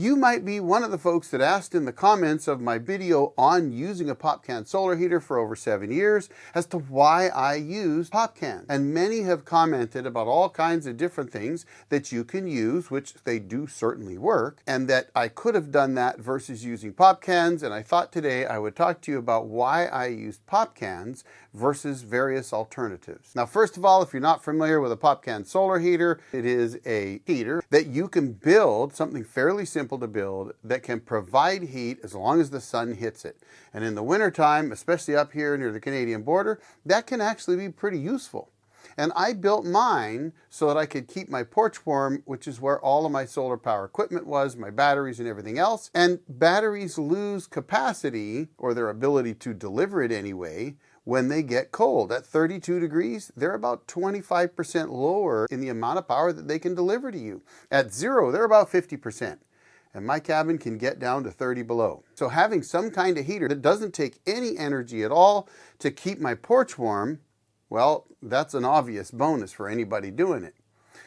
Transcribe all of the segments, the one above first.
You might be one of the folks that asked in the comments of my video on using a pop can solar heater for over 7 years as to why I use pop cans. And many have commented about all kinds of different things that you can use, which they do certainly work, and that I could have done that versus using pop cans. And I thought today I would talk to you about why I used pop cans versus various alternatives. Now, first of all, if you're not familiar with a pop can solar heater, it is a heater that you can build, something fairly simple to build, that can provide heat as long as the sun hits it. And in the wintertime, especially up here near the Canadian border, that can actually be pretty useful. And I built mine so that I could keep my porch warm, which is where all of my solar power equipment was, my batteries and everything else. And batteries lose capacity, or their ability to deliver it anyway, when they get cold. At 32 degrees, they're about 25% lower in the amount of power that they can deliver to you. At 0, they're about 50%. And my cabin can get down to 30 below. So having some kind of heater that doesn't take any energy at all to keep my porch warm, well, that's an obvious bonus for anybody doing it.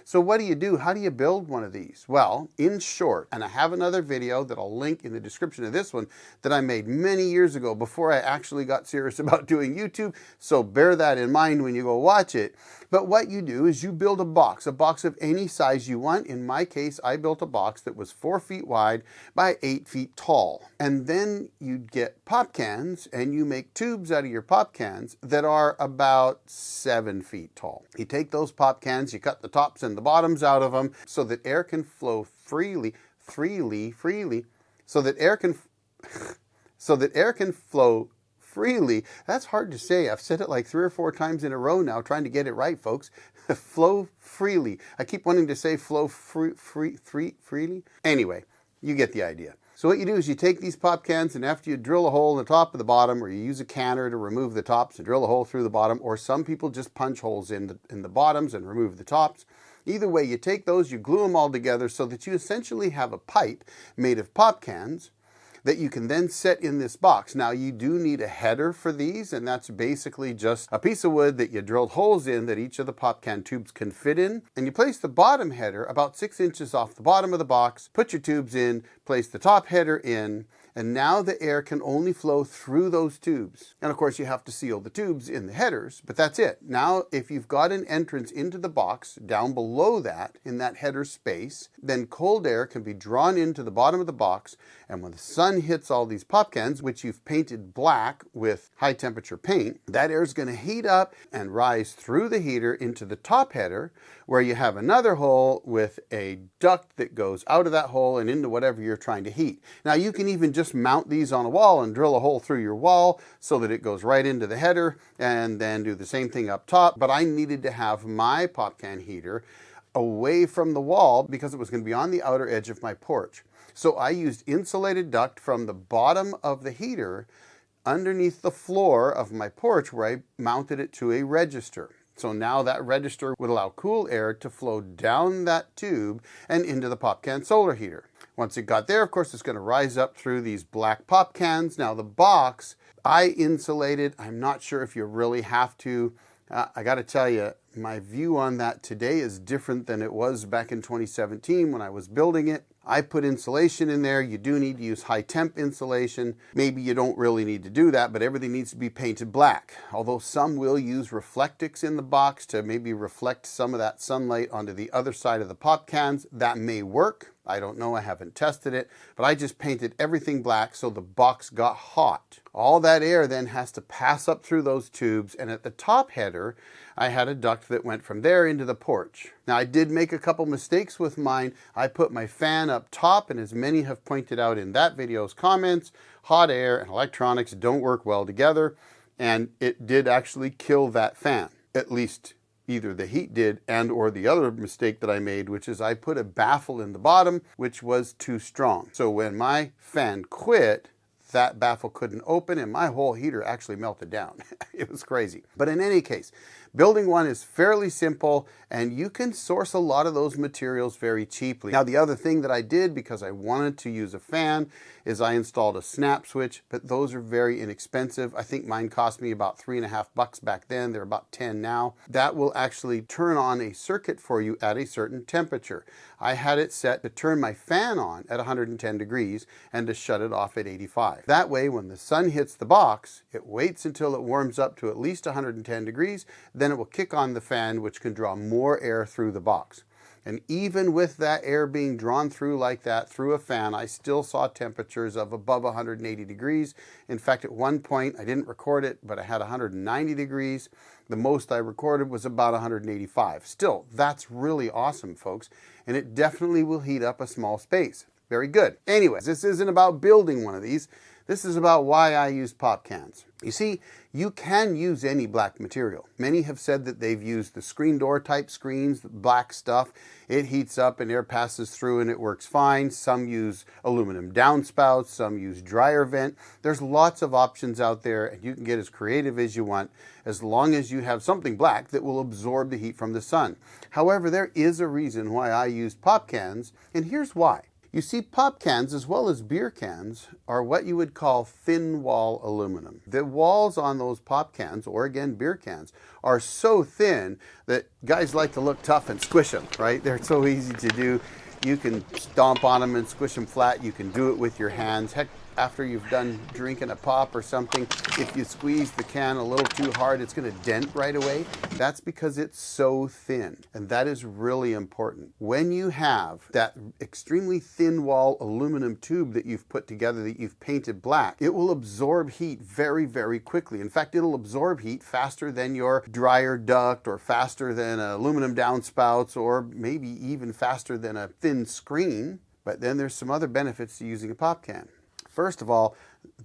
So what do you do? How do you build one of these? Well, in short, and I have another video that I'll link in the description of this one that I made many years ago before I actually got serious about doing YouTube, so bear that in mind when you go watch it. But what you do is you build a box of any size you want. In my case, I built a box that was 4 feet wide by 8 feet tall. And then you'd get pop cans and you make tubes out of your pop cans that are about 7 feet tall. You take those pop cans, you cut the tops and the bottoms out of them so that air can flow freely, so that air can flow freely. That's hard to say. I've said it like 3 or 4 times in a row now, trying to get it right, folks. Flow freely. I keep wanting to say flow freely. Anyway, you get the idea. So what you do is you take these pop cans, and after you drill a hole in the top of the bottom, or you use a canner to remove the tops and drill a hole through the bottom, or some people just punch holes in the bottoms and remove the tops. Either way, you take those, you glue them all together so that you essentially have a pipe made of pop cans that you can then set in this box. Now, you do need a header for these, and that's basically just a piece of wood that you drilled holes in that each of the pop can tubes can fit in. And you place the bottom header about 6 inches off the bottom of the box, put your tubes in, place the top header in, and now the air can only flow through those tubes. And of course, you have to seal the tubes in the headers, but that's it. Now, if you've got an entrance into the box down below that, in that header space, then cold air can be drawn into the bottom of the box, and when the sun hits all these pop cans, which you've painted black with high temperature paint, that air is going to heat up and rise through the heater into the top header, where you have another hole with a duct that goes out of that hole and into whatever you're trying to heat. Now, you can even just mount these on a wall and drill a hole through your wall so that it goes right into the header, and then do the same thing up top. But I needed to have my pop can heater away from the wall because it was going to be on the outer edge of my porch. So I used insulated duct from the bottom of the heater underneath the floor of my porch, where I mounted it to a register. So now that register would allow cool air to flow down that tube and into the pop can solar heater. Once it got there, of course, it's going to rise up through these black pop cans. Now the box, I insulated. I'm not sure if you really have to. I got to tell you, my view on that today is different than it was back in 2017 when I was building it. I put insulation in there. You do need to use high temp insulation. Maybe you don't really need to do that, but everything needs to be painted black. Although some will use reflectix in the box to maybe reflect some of that sunlight onto the other side of the pop cans. That may work. I don't know, I haven't tested it, but I just painted everything black so the box got hot. All that air then has to pass up through those tubes, and at the top header, I had a duct that went from there into the porch. Now, I did make a couple mistakes with mine. I put my fan up top, and as many have pointed out in that video's comments, hot air and electronics don't work well together, and it did actually kill that fan. At least either the heat did, and or the other mistake that I made, which is I put a baffle in the bottom, which was too strong. So when my fan quit, that baffle couldn't open and my whole heater actually melted down. It was crazy. But in any case, Building one is fairly simple, and you can source a lot of those materials very cheaply. Now, the other thing that I did, because I wanted to use a fan, is I installed a snap switch, but those are very inexpensive. I think mine cost me about $3.50 back then. They're about 10 now. That will actually turn on a circuit for you at a certain temperature. I had it set to turn my fan on at 110 degrees and to shut it off at 85. That way, when the sun hits the box, it waits until it warms up to at least 110 degrees, then it will kick on the fan, which can draw more air through the box. And even with that air being drawn through like that through a fan, I still saw temperatures of above 180 degrees. In fact, at one point, I didn't record it, but I had 190 degrees. The most I recorded was about 185. Still, that's really awesome, folks. And it definitely will heat up a small space. Very good. Anyways, this isn't about building one of these. This is about why I use pop cans. You see, you can use any black material. Many have said that they've used the screen door type screens, the black stuff. It heats up and air passes through and it works fine. Some use aluminum downspouts, some use dryer vent. There's lots of options out there, and you can get as creative as you want as long as you have something black that will absorb the heat from the sun. However, there is a reason why I use pop cans, and here's why. You see, pop cans, as well as beer cans, are what you would call thin wall aluminum. The walls on those pop cans, or again beer cans, are so thin that guys like to look tough and squish them, right? They're so easy to do. You can stomp on them and squish them flat. You can do it with your hands. Heck, after you've done drinking a pop or something, if you squeeze the can a little too hard, it's going to dent right away. That's because it's so thin, and that is really important. When you have that extremely thin wall aluminum tube that you've put together, that you've painted black, it will absorb heat very, very quickly. In fact, it'll absorb heat faster than your dryer duct, or faster than aluminum downspouts, or maybe even faster than a thin screen. But then there's some other benefits to using a pop can. First of all,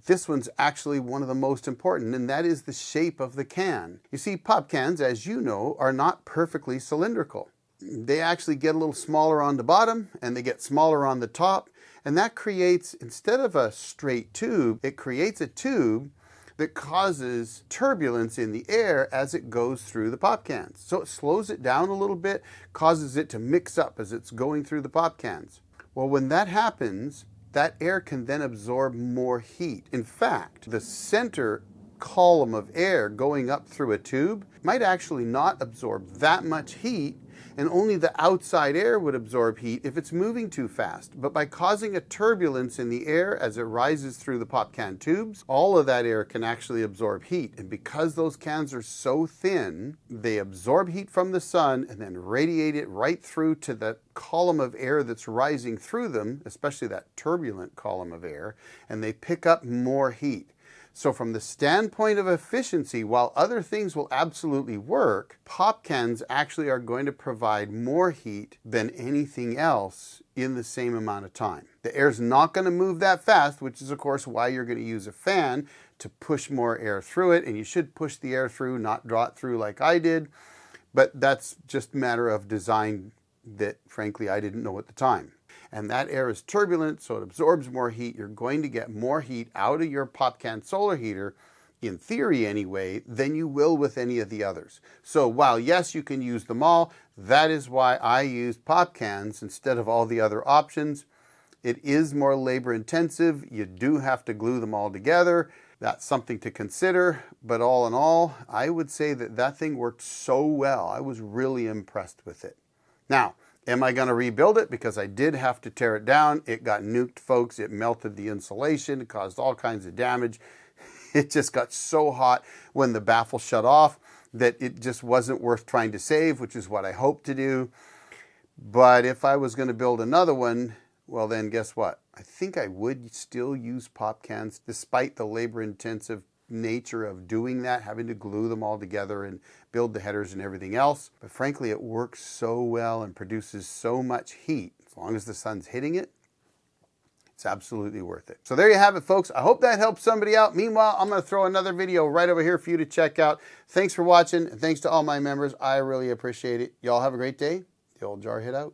this one's actually one of the most important, and that is the shape of the can. You see, pop cans, as you know, are not perfectly cylindrical. They actually get a little smaller on the bottom, and they get smaller on the top, and that creates, instead of a straight tube, it creates a tube that causes turbulence in the air as it goes through the pop cans. So it slows it down a little bit, causes it to mix up as it's going through the pop cans. Well, when that happens, that air can then absorb more heat. In fact, the center column of air going up through a tube might actually not absorb that much heat, and only the outside air would absorb heat if it's moving too fast. But by causing a turbulence in the air as it rises through the pop can tubes, all of that air can actually absorb heat. And because those cans are so thin, they absorb heat from the sun and then radiate it right through to the column of air that's rising through them, especially that turbulent column of air, and they pick up more heat. So from the standpoint of efficiency, while other things will absolutely work, pop cans actually are going to provide more heat than anything else in the same amount of time. The air's not going to move that fast, which is of course why you're going to use a fan to push more air through it, and you should push the air through, not draw it through like I did. But that's just a matter of design that frankly I didn't know at the time. And that air is turbulent, so it absorbs more heat. You're going to get more heat out of your pop can solar heater, in theory anyway, than you will with any of the others. So while yes, you can use them all, that is why I use pop cans instead of all the other options. It is more labor intensive. You do have to glue them all together. That's something to consider. But all in all, I would say that that thing worked so well. I was really impressed with it. Now, am I going to rebuild it? Because I did have to tear it down. It got nuked, folks. It melted the insulation. It caused all kinds of damage. It just got so hot when the baffle shut off that it just wasn't worth trying to save, which is what I hoped to do. But if I was going to build another one, well then guess what? I think I would still use pop cans despite the labor-intensive nature of doing that, having to glue them all together and build the headers and everything else. But frankly, it works so well and produces so much heat. As long as the sun's hitting it, it's absolutely worth it. So there you have it, folks. I hope that helps somebody out. Meanwhile, I'm going to throw another video right over here for you to check out. Thanks for watching, and thanks to all my members. I really appreciate it. Y'all have a great day. The old Jarhead out.